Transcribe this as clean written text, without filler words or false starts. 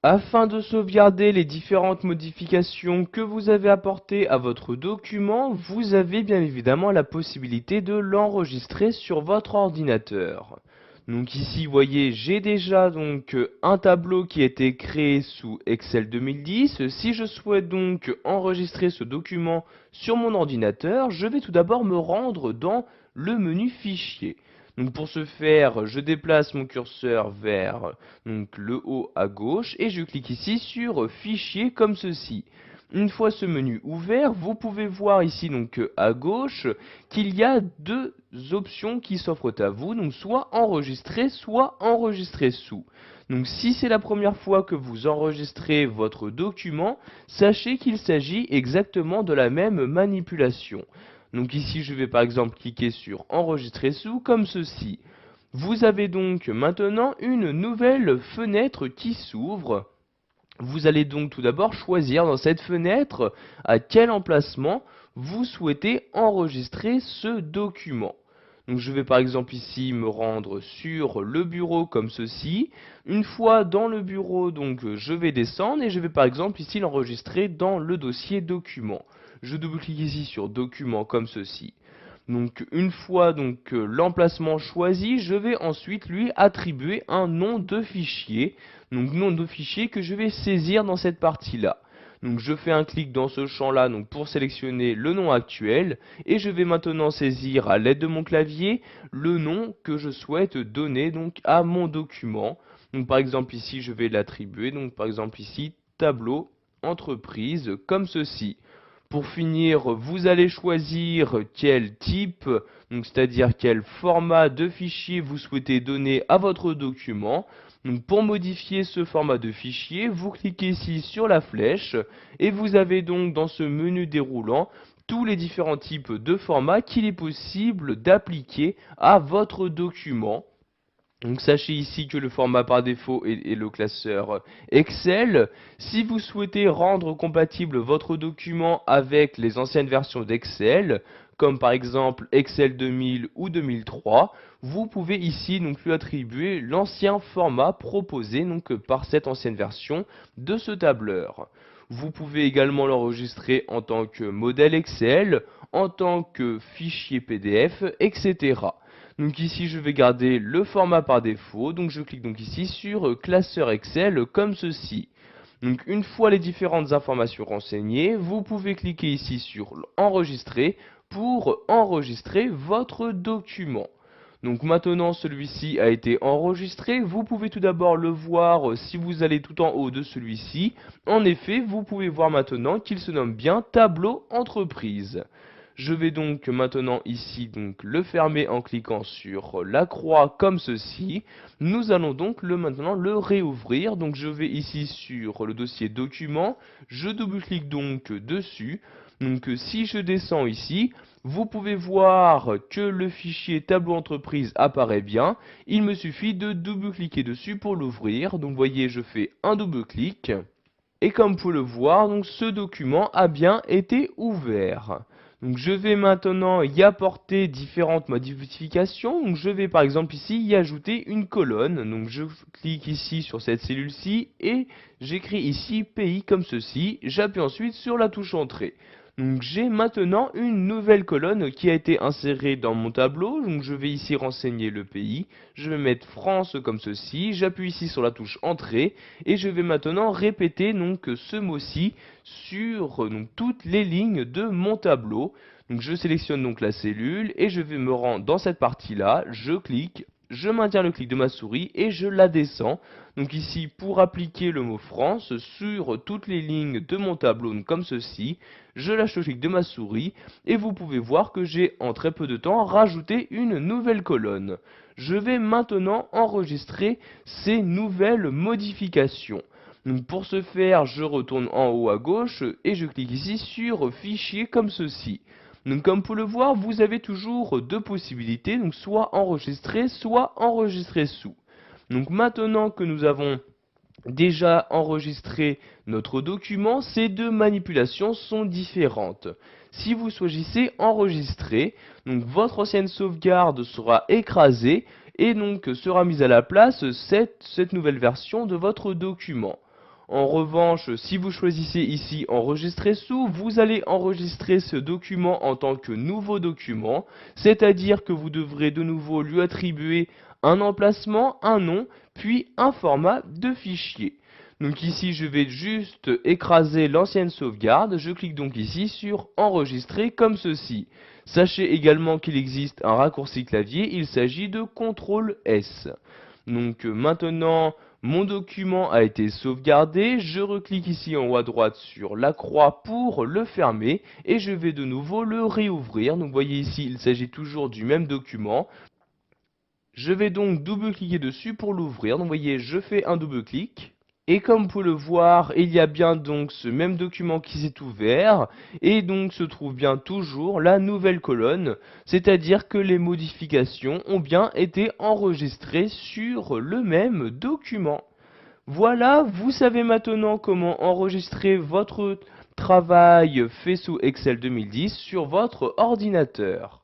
Afin de sauvegarder les différentes modifications que vous avez apportées à votre document, vous avez bien évidemment la possibilité de l'enregistrer sur votre ordinateur. Donc ici, vous voyez, j'ai déjà un tableau qui a été créé sous Excel 2010. Si je souhaite donc enregistrer ce document sur mon ordinateur, je vais tout d'abord me rendre dans le menu Fichier. Donc pour ce faire, je déplace mon curseur vers le haut à gauche et je clique ici sur Fichier comme ceci. Une fois ce menu ouvert, vous pouvez voir ici à gauche qu'il y a deux options qui s'offrent à vous, donc soit enregistrer sous. Donc si c'est la première fois que vous enregistrez votre document, sachez qu'il s'agit exactement de la même manipulation. Donc ici je vais par exemple cliquer sur enregistrer sous comme ceci. Vous avez donc maintenant une nouvelle fenêtre qui s'ouvre. Vous allez donc tout d'abord choisir dans cette fenêtre à quel emplacement vous souhaitez enregistrer ce document. Donc je vais par exemple ici me rendre sur le bureau comme ceci. Une fois dans le bureau, je vais descendre et je vais par exemple ici l'enregistrer dans le dossier document. Je double-clique ici sur document comme ceci. Donc une fois l'emplacement choisi, je vais ensuite lui attribuer un nom de fichier. Donc nom de fichier que je vais saisir dans cette partie-là. Donc je fais un clic dans ce champ-là pour sélectionner le nom actuel et je vais maintenant saisir à l'aide de mon clavier le nom que je souhaite donner à mon document. Donc par exemple ici je vais l'attribuer, donc par exemple ici tableau entreprise comme ceci. Pour finir, vous allez choisir quel type, c'est-à-dire quel format de fichier vous souhaitez donner à votre document. Donc pour modifier ce format de fichier, vous cliquez ici sur la flèche et vous avez donc dans ce menu déroulant tous les différents types de formats qu'il est possible d'appliquer à votre document. Donc sachez ici que le format par défaut est le classeur Excel. Si vous souhaitez rendre compatible votre document avec les anciennes versions d'Excel, comme par exemple Excel 2000 ou 2003, vous pouvez ici lui attribuer l'ancien format proposé par cette ancienne version de ce tableur. Vous pouvez également l'enregistrer en tant que modèle Excel, en tant que fichier PDF, etc. Donc ici je vais garder le format par défaut, donc je clique ici sur classeur Excel comme ceci. Donc une fois les différentes informations renseignées, vous pouvez cliquer ici sur enregistrer pour enregistrer votre document. Donc maintenant celui-ci a été enregistré, vous pouvez tout d'abord le voir si vous allez tout en haut de celui-ci. En effet, vous pouvez voir maintenant qu'il se nomme bien tableau entreprise. Je vais donc maintenant ici le fermer en cliquant sur la croix comme ceci. Nous allons donc maintenant le réouvrir. Donc je vais ici sur le dossier document, je double-clique donc dessus. Donc si je descends ici, vous pouvez voir que le fichier tableau entreprise apparaît bien. Il me suffit de double-cliquer dessus pour l'ouvrir. Donc vous voyez, je fais un double-clic. Et comme vous pouvez le voir, ce document a bien été ouvert. Donc je vais maintenant y apporter différentes modifications. Donc je vais par exemple ici y ajouter une colonne. Donc je clique ici sur cette cellule-ci et j'écris ici pays comme ceci. J'appuie ensuite sur la touche entrée. Donc j'ai maintenant une nouvelle colonne qui a été insérée dans mon tableau. Donc je vais ici renseigner le pays. Je vais mettre France comme ceci. J'appuie ici sur la touche entrée et je vais maintenant répéter ce mot-ci sur toutes les lignes de mon tableau. Donc je sélectionne la cellule et je vais me rendre dans cette partie-là. Je clique. Je maintiens le clic de ma souris et je la descends. Donc ici, pour appliquer le mot France sur toutes les lignes de mon tableau, comme ceci, je lâche le clic de ma souris et vous pouvez voir que j'ai en très peu de temps rajouté une nouvelle colonne. Je vais maintenant enregistrer ces nouvelles modifications. Donc pour ce faire, je retourne en haut à gauche et je clique ici sur Fichier comme ceci. Donc comme vous pouvez le voir, vous avez toujours deux possibilités, donc soit enregistrer sous. Donc maintenant que nous avons déjà enregistré notre document, ces deux manipulations sont différentes. Si vous choisissez enregistrer, votre ancienne sauvegarde sera écrasée et sera mise à la place cette nouvelle version de votre document. En revanche, si vous choisissez ici enregistrer sous, vous allez enregistrer ce document en tant que nouveau document, c'est-à-dire que vous devrez de nouveau lui attribuer un emplacement, un nom, puis un format de fichier. Donc ici, je vais juste écraser l'ancienne sauvegarde. Je clique donc ici sur enregistrer comme ceci. Sachez également qu'il existe un raccourci clavier, il s'agit de CTRL S. Donc maintenant, mon document a été sauvegardé, je reclique ici en haut à droite sur la croix pour le fermer et je vais de nouveau le réouvrir. Donc vous voyez ici, il s'agit toujours du même document. Je vais donc double-cliquer dessus pour l'ouvrir. Donc vous voyez, je fais un double-clic. Et comme vous pouvez le voir, il y a bien donc ce même document qui s'est ouvert, et donc se trouve bien toujours la nouvelle colonne, c'est-à-dire que les modifications ont bien été enregistrées sur le même document. Voilà, vous savez maintenant comment enregistrer votre travail fait sous Excel 2010 sur votre ordinateur.